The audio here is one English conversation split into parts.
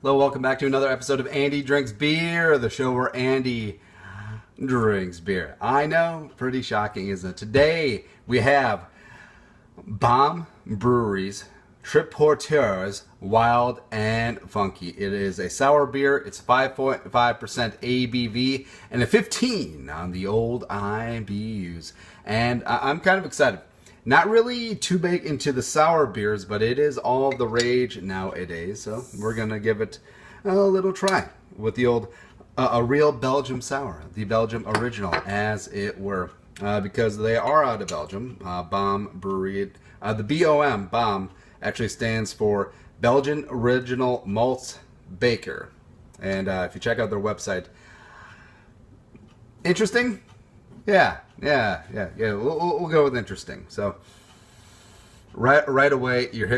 Hello, welcome back to another episode of Andy Drinks Beer, the show where Andy drinks beer. I know, pretty shocking, isn't it? Today we have BOM Brewery's Trip Porteurs Wild and Funky. It is a sour beer. It's 5.5% ABV and a 15 on the old IBUs. And I'm kind of excited. Not really too big into the sour beers, but it is all the rage nowadays. So we're going to give it a little try with the old, a real Belgium sour, the Belgium original, as it were. Because they are out of Belgium, BOM Brewery. The BOM, BOM, actually stands for Belgian Original Malt Baker. And if you check out their website, interesting? Yeah. We'll go with interesting. So right away, you're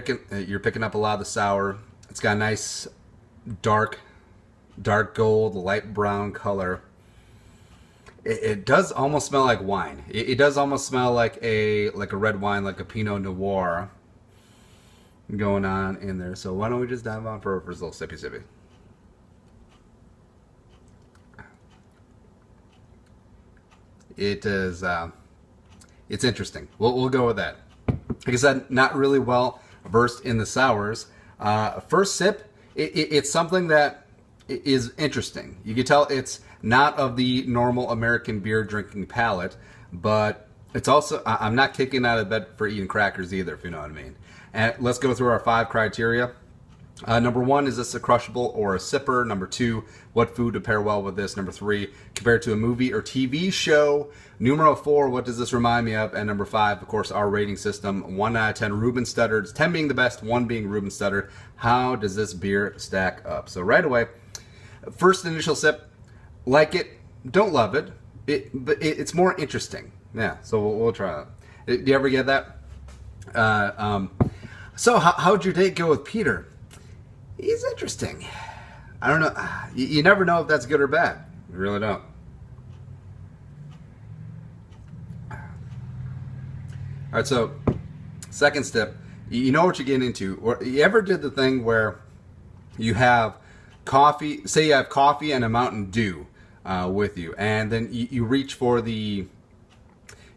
picking up a lot of the sour. It's got a nice dark gold, light brown color. It does almost smell like wine. It does almost smell like a red wine, like a Pinot Noir going on in there. So why don't we just dive on for a little sippy. It is, it's interesting. We'll go with that. Like I said, not really well versed in the sours. First sip, it's something that is interesting. You can tell it's not of the normal American beer drinking palate, but it's also, I'm not kicking out of bed for eating crackers either, if you know what I mean. And let's go through our 5 criteria. Number 1, is this a crushable or a sipper? Number 2, what food to pair well with this? Number 3, compared to a movie or TV show? Numero 4, what does this remind me of? And number 5, of course, our rating system, 1 out of 10 Reuben stuttered, 10 being the best, 1 being Reuben stuttered. How does this beer stack up? So right away, first initial sip, like it, don't love it, but it's more interesting. Yeah, so we'll try it. Do you ever get that? So how'd your date go with Peter? He's interesting. I don't know. You never know if that's good or bad. You really don't. All right, so second step, you know what you're getting into. Or you ever did the thing where you have coffee, say you have coffee and a Mountain Dew with you, and then you reach for the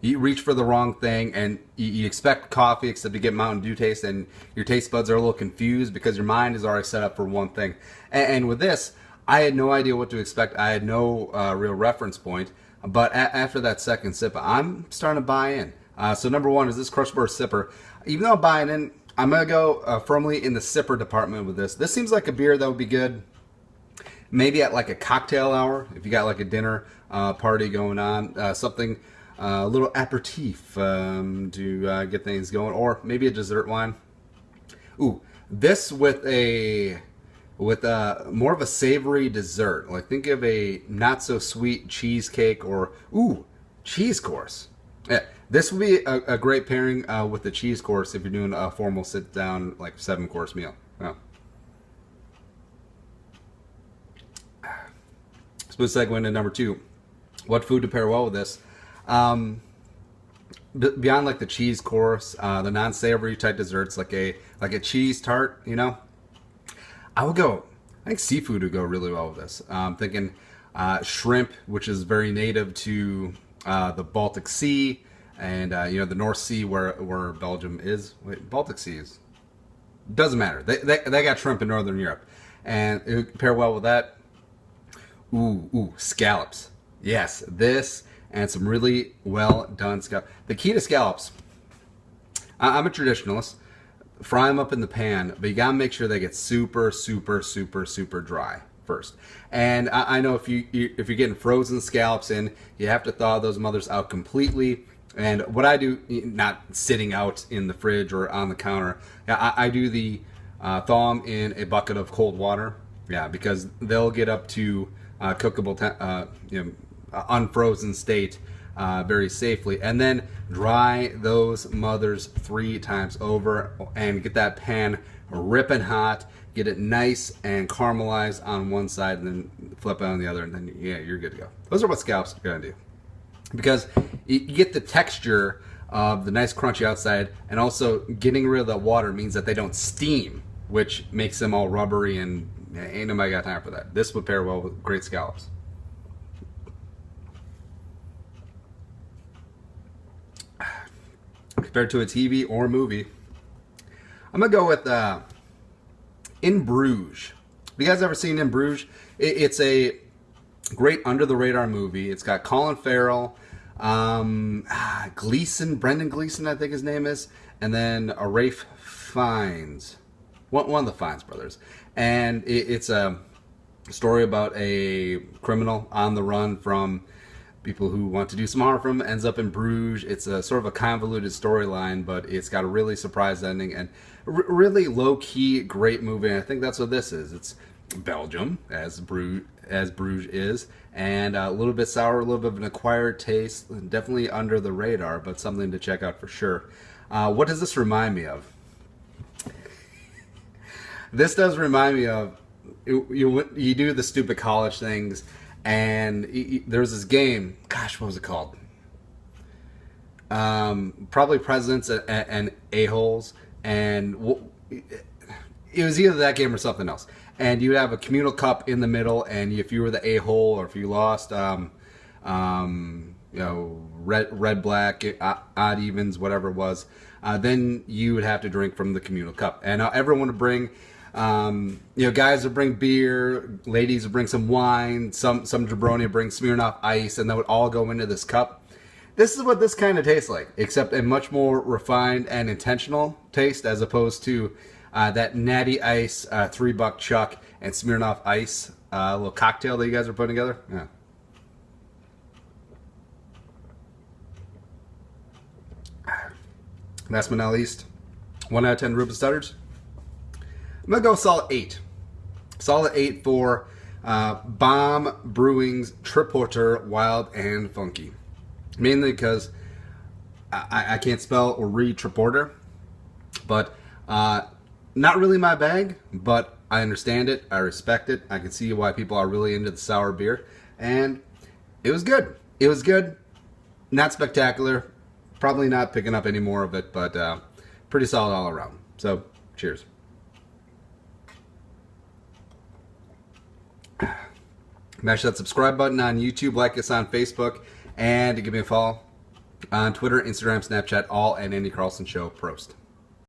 wrong thing, and you expect coffee except you get Mountain Dew taste, and your taste buds are a little confused because your mind is already set up for one thing. And with this, I had no idea what to expect. I had no real reference point. But after that second sip, I'm starting to buy in. So number 1, is this crushable or sipper? Even though I'm buying in, I'm going to go firmly in the sipper department with this. This seems like a beer that would be good maybe at like a cocktail hour, if you got like a dinner party going on, something... a little aperitif to get things going, or maybe a dessert wine. Ooh, this with more of a savory dessert. Like think of a not so sweet cheesecake, or cheese course. Yeah, this would be a great pairing with the cheese course if you're doing a formal sit down like 7-course meal. Yeah. Smooth segue into number 2. What food to pair well with this? Beyond like the cheese course, the non-savory type desserts, like a cheese tart, you know, I think seafood would go really well with this. I'm thinking shrimp, which is very native to the Baltic Sea, and the North Sea where Belgium is. Wait, Baltic Sea is, doesn't matter. They got shrimp in Northern Europe, and it would pair well with that. Scallops. Yes, this. And some really well done scallops. The key to scallops, I'm a traditionalist. Fry them up in the pan, but you gotta make sure they get super dry first. And I know if you're getting frozen scallops in, you have to thaw those mothers out completely. And what I do, not sitting out in the fridge or on the counter, I do the thaw them in a bucket of cold water. Yeah, because they'll get up to cookable, unfrozen state very safely, and then dry those mothers 3 times over and get that pan ripping hot, get it nice and caramelized on one side, and then flip it on the other, and then you're good to go. Those are what scallops are gonna do, because you get the texture of the nice crunchy outside, and also getting rid of the water means that they don't steam, which makes them all rubbery and ain't nobody got time for that. This would pair well with great scallops. Compared to a TV or movie, I'm gonna go with In Bruges. Have you guys ever seen In Bruges? It's a great under the radar movie. It's got Colin Farrell, Gleason, Brendan Gleason, I think his name is, and then Rafe Fiennes, one of the Fiennes brothers. And it's a story about a criminal on the run from people who want to do some harm for him, ends up in Bruges. It's a sort of a convoluted storyline, but it's got a really surprise ending and really low-key great movie. And I think that's what this is. It's Belgium, as Bruges is, and a little bit sour, a little bit of an acquired taste, definitely under the radar, but something to check out for sure. What does this remind me of? This does remind me of, you do the stupid college things, and there's this game, gosh, what was it called? Probably Presidents and A-Holes, and it was either that game or something else. And you have a communal cup in the middle, and if you were the A-hole, or if you lost, you know, red, black, odd evens, whatever it was, then you would have to drink from the communal cup. And everyone would bring, you know, guys would bring beer, ladies would bring some wine, some jabroni would bring Smirnoff Ice, and that would all go into this cup. This is what this kind of tastes like, except a much more refined and intentional taste, as opposed to that Natty Ice, $3 Chuck, and Smirnoff Ice little cocktail that you guys are putting together. Yeah. Last but not least, 1 out of 10 Reuben Studders. I'm going to go solid 8. Solid 8 for BOM Brewing's Triporter Wild and Funky. Mainly because I can't spell or read Triporter, but not really my bag, but I understand it, I respect it, I can see why people are really into the sour beer, and it was good. It was good, not spectacular, probably not picking up any more of it, but pretty solid all around. So, cheers. Mash that subscribe button on YouTube, like us on Facebook, and give me a follow on Twitter, Instagram, Snapchat, all at Andy Carlson Show. Prost.